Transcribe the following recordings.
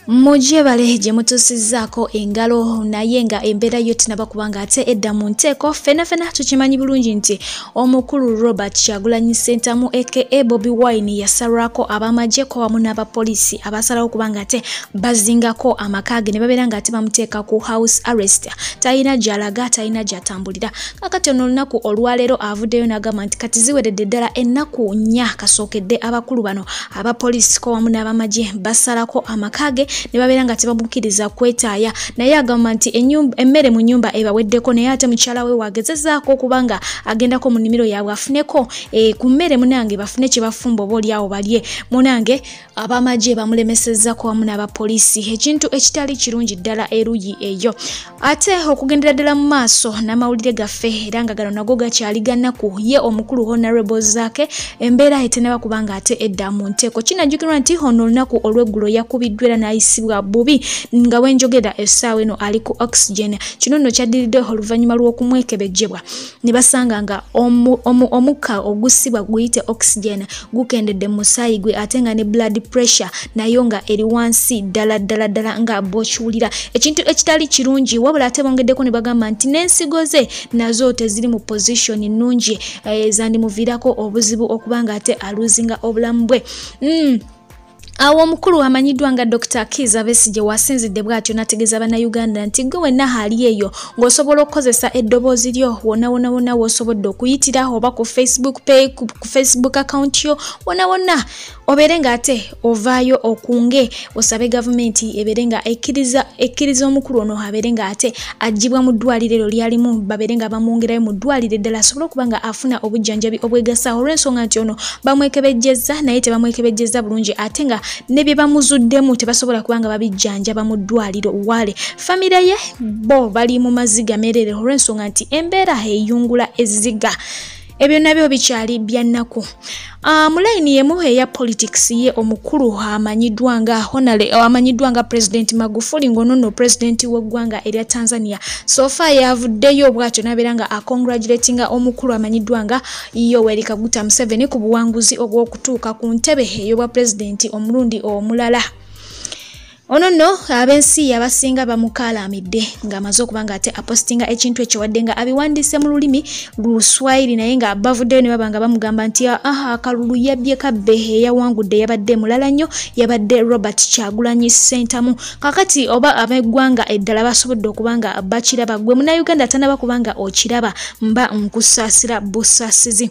Mujje baleje mutusizaako engalo naye nga embeera yo tinaba kubanga ate edda mu nteeko fena tukimanyi bulungi nti omukulu Robert Kyagulanyi Ssentamu aka Bobi Wine yasalwako abamagye ko wamu n'abapoliisi abasalawo kubanga ate bazingako amakaage ne babeera nga ate bamuteeka ku house arrest talina gy'alaga talina gy'atambulira. Kakati ono olunaku olwaleero avuddeyo n'agamba nti kati ziweredde ddala ennaku 4 kasookedde abakulu bano abapoliisi ko wamu n'abamagye basalako amakaage ne babeera nga tebamukiriza kwetaaya naye agamba nti emmere mu nnyumba ebaweddeko naye ate mukyala we wagezezaako okubanga agendako mu nnimiro yaabwe afuneko ku mmere munange bafune kye bafumba oba oliawo balye munange abamagye bamulemesezzaako wamu n'abapoliisi ekintu ekitali kirungi ddala eruyi eyo. Ate okugendera ddala mu maaso n'amawulire gaffe era nga gano nago gakyali gannaku ye omukulu Honorable Zaake embeera etenaba kubanga ate edda mu nteeko kinajjukirwa nti ono olunaku olw'eggulo yakubiddwa era n'ayisibwa bubi nga wenjogera essaawa eno ali ku oxygen. Kino nno kyaddiridde oluvannyuma lw'okumwekebejjebwa ne basanga nga omukka ogusibwa guyite oxygen gukendedde mu musaayi gwe ate nga ne blood pressure nayo nga eri wansi ddala nga bw'okiwulira ekintu ekitali kirungi wabula ate bongeddeko ne bagamba nti n'ensigo ze nazo teziri mu position nnungi zandimuviirako obuzibu okubanga ate aluzinga obulamu bwe. Awo omukulu amanyiddwa nga Dr. Kizza Besigye wasinzidde bw'atyo n'ategeeza bannayuganda nti gwe wenna ali eyo ng'osobola okukozesa eddoboozi lyo wonna w'osobodde okuyitira oba ku Facebook page ku Facebook account yo wonna obeere nga ate ovaayo okunge osabe gavumenti ebeere nga ekkiriza omukulu ono abeere nga ate aggyibwa mu ddwaliro lyalimu babeere nga bamwongerayo mu ddwaliro eddala asobole okuba nga afuna obujjanjabi obwegasa olw'ensonga nti ono bamwekebejjezza naye tebamwekebejjezza bulungi ate nga ne bye bamuzuddemu tebasobola kubanga babijjanjaba mu ddwaliro wale famire ye bo bali mu maziga merere olw'ensonga nti embeera eyungula Ezzigga ebyo nabyo bikyali byannaku. Mulayini yemu eya politics ye omukulu amanyiddwa nga President Magufuli ngonono president w'eggwanga erya Tanzania sofa yavuddeyo bw'atyo n'abeera nga congratulatinga omukulu amanyiddwa nga Yoweri Kaguta Museveni ku buwanguzi obw'okutuuka ku ntebe ey'obwa president omulundi omulala. Ono nno abensi abasinga bamukaalamidde ng'amaze okuba nga ate apostinga ekintu ekyo wadde nga abiwandiise mu lulimi Luswayiri naye nga bavuddeyo ne baba nga bamugamba nti akalulu yabbye kabbe eyawangudde yabadde mulala nnyo yabadde Robert Kyagulanyi Ssentamu. Kakati oba ab'eggwanga eddala basobodde okuba nga bakiraba gwe munnayuganda tanaba kuba nga okiraba mba nkusaasira busaasizi.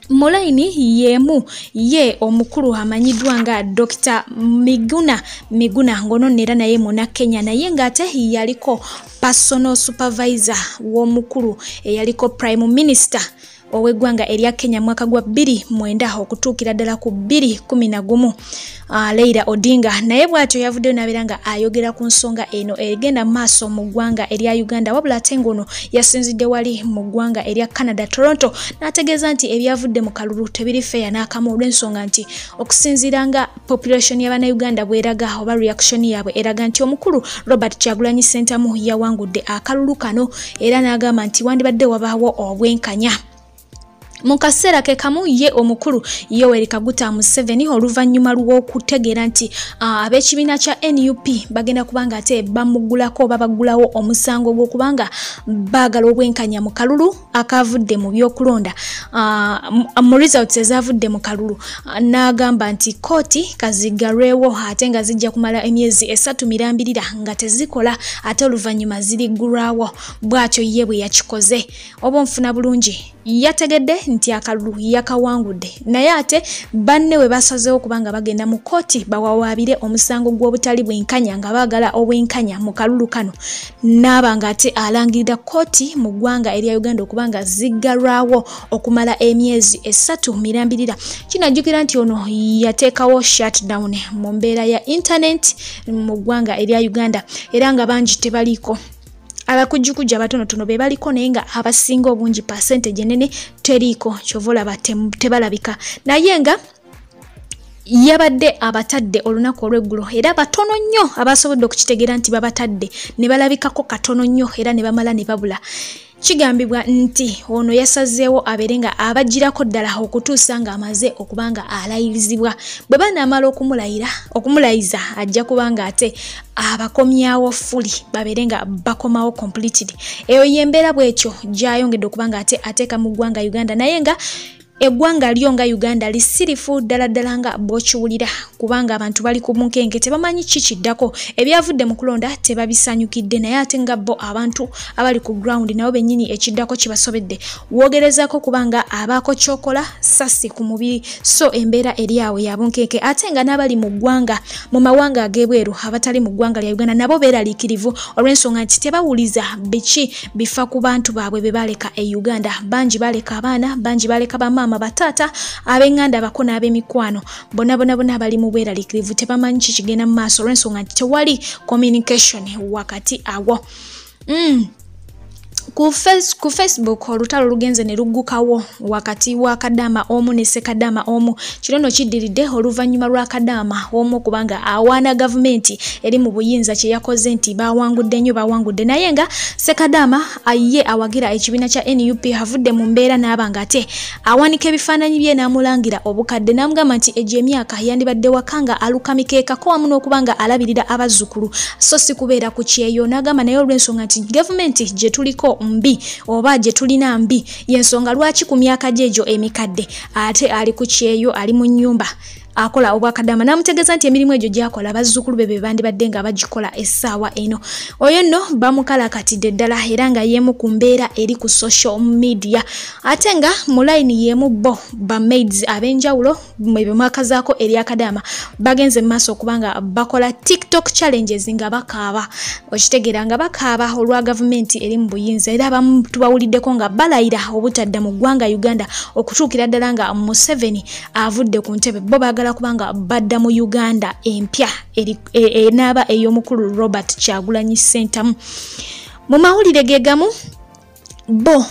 Mulayini yemu ye omukulu amanyiddwa nga Dr. Miguna ngono nera naye muna Kenya naye nga ate yaliko personal supervisor w'omukulu eyaliko prime minister ow'eggwanga erya Kenya mwaka gwa 2009 okutuukira ddala ku 2011 Leila Odinga naye bw'atyo yavuddeyo n'abeera nga ayogera ku nsonga eno egenda maaso mu ggwanga erya Uganda wabula ate ngono yasinzidde wali mu ggwanga erya Canada Toronto n'ategeeza nti ebyavudde mu kalulu tebiri feya n'akamu olw'ensonga nti okusinziira nga population y'Abannayuganda bw'eraga oba reaction yaabwe eraga nti omukulu Robert Kyagulanyi Ssentamu yawangudde akalulu kano era n'agamba nti wandibadde wabaawo obwenkanya. Mu kaseera ke kamu ye omukulu Yoweri Kaguta Museveni oluvannyuma lw'okutegeera nti ab'ekibiina kya NUP bagenda kubanga ate bamugulako babaggulawo omusango gw'okubanga baagala obwenkanya mu kalulu akavudde mu byokulonda mu results ezavudde mu kalulu n'agamba nti kooti kazigalwewo ate nga zijja kumala emyezi 3 mirambirira nga tezikola ate oluvannyuma ziriggulwawo bw'atyo ye bwe yakikoze oba nfuna bulungi yategedde nti akalulu yakawangudde naye ate banne we basazeewo kubanga bagenda mu kooti bawawaabire omusango gw'obutali bwenkanya nga baagala obwenkanya mu kalulu kano n'aba nga ate alangirira kooti mu ggwanga erya Uganda okubanga ziggalwawo okumala emyezi 3 mirambirira. Kinajjukira nti ono yateekawo shutdown mu mbeera ya internet mu ggwanga erya Uganda era nga bangi tebaliko abakujjukujja abatonotono be baliko naye nga abasinga obungi percentage enene teriiko kyovola tebalabika naye nga yabadde abatadde olunaku olw'eggulo era batono nnyo abasobodde okukitegeera nti babatadde ne balabikako katono nnyo era ne bamala ne babula. Kigambibwa nti ono yasazeewo aberenga abajirako ddala okutuusa nga amaze okubanga alayirizibwa. Bwe banaamala okumulayiza ajja kubanga ate abakomyawo fuli baberenga bakomawo completely. Eyo yembeera bwekyo gyayongedde okubanga ate ateeka mu ggwanga Uganda naye nga eggwanga lyo nga Uganda lisirifu ddala nga bw'okiwulira kubanga abantu bali ku mukenke tebamanyi kiddako ebyavudde mu kulonda tebabisanyukidde naye ate nga bo abantu abali ku ground nabo bennyini ekiddako kibasobedde woogerezako kubanga abaako kyokola sassi ku mubiri so embeera eri awo ya bunkenke ate nga n'abali mu ggwanga mu mawanga ag'ebweru abatali mu ggwanga lya Uganda nabo beeraliikirivu olw'ensonga nti tebawuliza biki bifa ku bantu baabwe be baleka e Uganda. Bangi baleka abaana, bangi baleka bamaama batata abenganda bakona abemikwano bonna bali mu bweraliikirivu tebamanyi kigenda mu maaso olw'ensonga nti tewali communication wakati awo. Ku Facebook olutalo lugenze ne luggukawo wakati wa Kadaama omu ne Ssekadaama omu. Kino no kiddiridde oluvannyuma lwa Kadaama omu kubanga awaana gavumenti eri mu buyinza kye yakoze nti bawangudde naye nga Ssekadaama ye awagira ekibiina kya NUP avudde mu mbeera n'abanga ate awanika ebifaananyi bye n'amulangira obukadde n'amugamba nti egyo emyaka yandibadde wakanga aluka mikeekako wamu n'okubanga alabirira abazzukulu so si kubeera ku kyeyo n'agamba naye olw'ensonga nti gavumenti gye tuliko mbi oba gye tulina mbi yensonga lwaki ku myaka gyegyo emikadde ate ali ku kyeyo ali mu nnyumba akola obwakadaama namutegeeza nti emirimu egyo gyakola bazzukulu be bandibadde nga bagikola essaawa eno. Oyo nno bamukalakatidde ddala era nga yemu ku mbeera eri ku social media ate nga mu line yemu bo ba maids ab'enjawulo mwe mwakazaako eri Akadaama bagenze mu maaso okubanga bakola TikTok challenges nga bakaaba okitegeera nga bakaaba olwa gavumenti eri mu buyinza era abamu tubawuliddeko nga balayira obutadda mu ggwanga Uganda okutuukira ddala nga Museveni avudde ku ntebe bo bagala kubanga badda mu Uganda empya enaaba ey'omukulu Robert Kyagulanyi Ssentamu. Mu mawulire ge gamu bo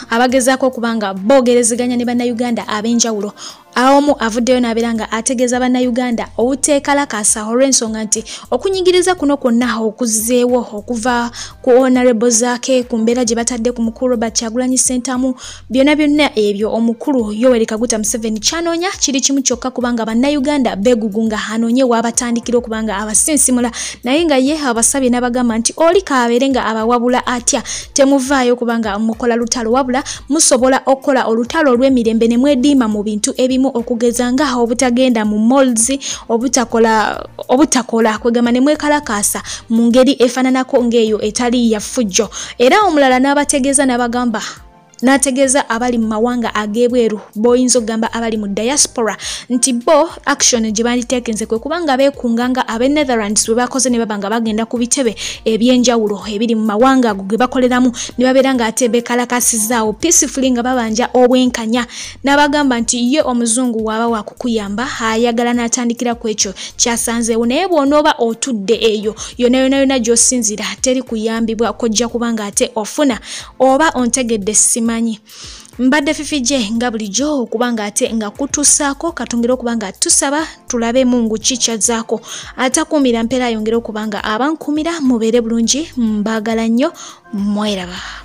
abagezaako kubanga boogerezeganya ne bannayuganda ab'enjawulo awomu avuddeyo n'abeera nga ategeeza bannayuganda obuteekalakasa olw'ensonga nti okunyigiriza kuno kwonna okuzzeewo okuva ku Honorable Zaake ku mbeera gye batadde ku mukulu Robert Kyagulanyi Ssentamu byonna ebyo omukulu Yoweri Kaguta Museveni kyanoonya kiri kimu kyokka kubanga bannayuganda beegugunga anoonye waabatandikira okubanga abasinsimula naye nga ye abasabye n'abagamba nti oli kaabeere nga abawabula atya temuvaayo kubanga mukola lutalo wabula musobola okukola olutalo olw'emirembe ne mwediima mu bintu ebimu okugeza nga obutagenda mu malls obutakola kwegamba ne mwekalakasa mu ngeri efaananako ng'eyo etali ya ffujjo era omulala n'abategeeza n'abagamba nategeeza abali mu mawanga ag'ebweru boyinza okugamba abali mu diaspora nti bo action gye banditeekenze kwe kubanga beekunganga ab'e Netherlands bwe bakoze ne babanga bagenda ku bitebe eby'enjawulo ebiri mu mawanga ago ge bakoleramu ne babeera nga ate beekalakasizaawo peacefully nga babanja obwenkanya n'abagamba nti ye omuzungu waaba wakukuyamba ayagala n'atandikira ku ekyo kyasanzeewo naye bw'onooba otudde eyo yonna gy'osinzira teri kuyambibwa kojja kubanga ate ofuna oba ontegedde sima mbadde Phiphie nga bulijjo okubanga ate nga kutusaako katungire okubanga tusaba tulabe Mungu kikyazaako atakuumira mpeera ayongere okubanga abankumira mubeere bulungi mbaagala nnyo mweraba.